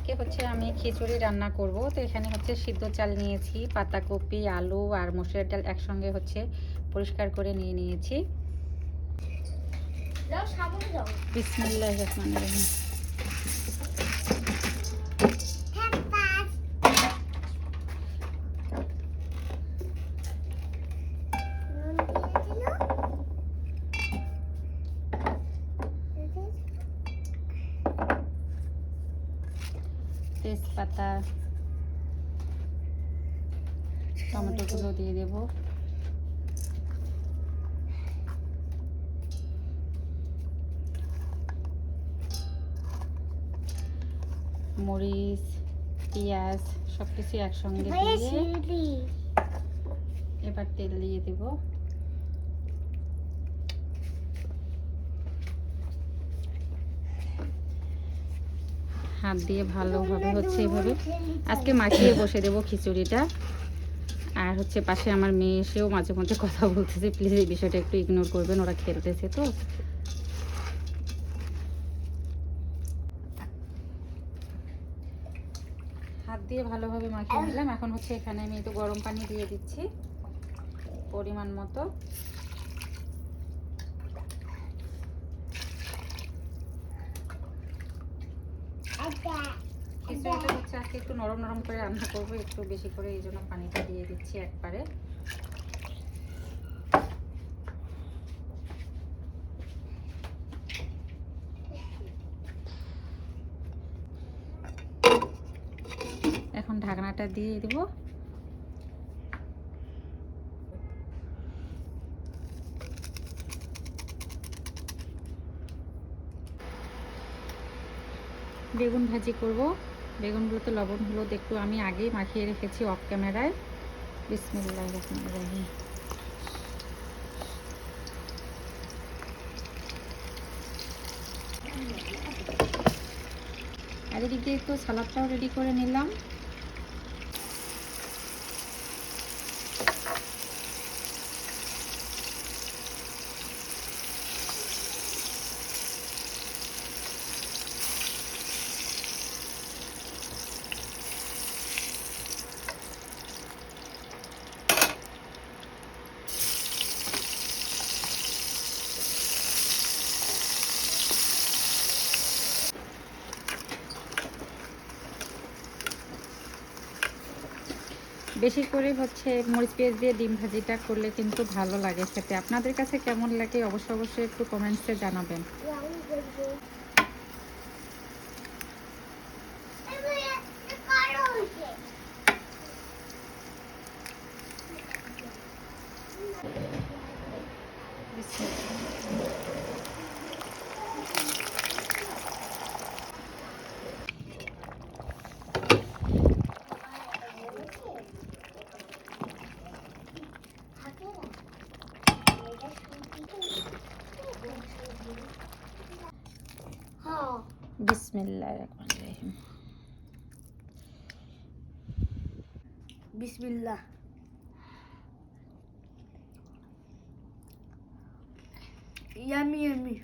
আজকে হচ্ছে আমি খিচুড়ি রান্না করব। তো এখানে হচ্ছে সিদ্ধ চাল নিয়েছি, পাতাকপি, আলু আর মসুরের ডাল একসঙ্গে হচ্ছে পরিষ্কার করে নিয়ে নিয়েছি। বিসমিল্লাহির রহমানির রহিম। তেজপাতা, টমেটোগুলো দিয়ে দেব, মরিচ, পেঁয়াজ সব কিছু একসঙ্গে দিয়ে এবার তেল দিয়ে দেব। হাত দিয়ে ভালোভাবে হচ্ছে এভাবে আজকে মাখিয়ে বসে দেবো খিচুড়িটা। আর হচ্ছে পাশে আমার মেয়ে এসেও মাঝে মধ্যে কথা বলতেছে, প্লিজ এই বিষয়টা একটু ইগনোর করবেন, ওরা খেলতেছে। তো হাত দিয়ে ভালোভাবে মাখিয়ে নিলাম। এখন হচ্ছে এখানে আমি একটু গরম পানি দিয়ে দিচ্ছি পরিমাণ মতো। খিচুড়িটা হচ্ছে আজকে একটু নরম নরম করে রান্না করবো, একটু বেশি করে, এই জন্য পানিটা দিয়ে দিচ্ছি একবারে। এখন ঢাকনাটা দিয়ে দেবো। বেগুন ভাজি করব। বেগুনগুলোতে লবণ হলুদ একটু আমি আগেই মাখিয়ে রেখেছি অফ ক্যামেরায়। বিসমিল্লাহির রহমানির রহিম। আর এদিকে একটু সালাদটাও রেডি করে নিলাম। বেশি করে হচ্ছে মরিচ পেঁয়াজ দিয়ে ডিম ভাজিটা করলে কিন্তু ভালো লাগে খেতে। আপনাদের কাছে কেমন লাগে অবশ্যই একটু কমেন্টসে জানাবেন। বিসমিল্লাহির রহমানির রহিম। বিসমিল্লাহ। Yummy yummy.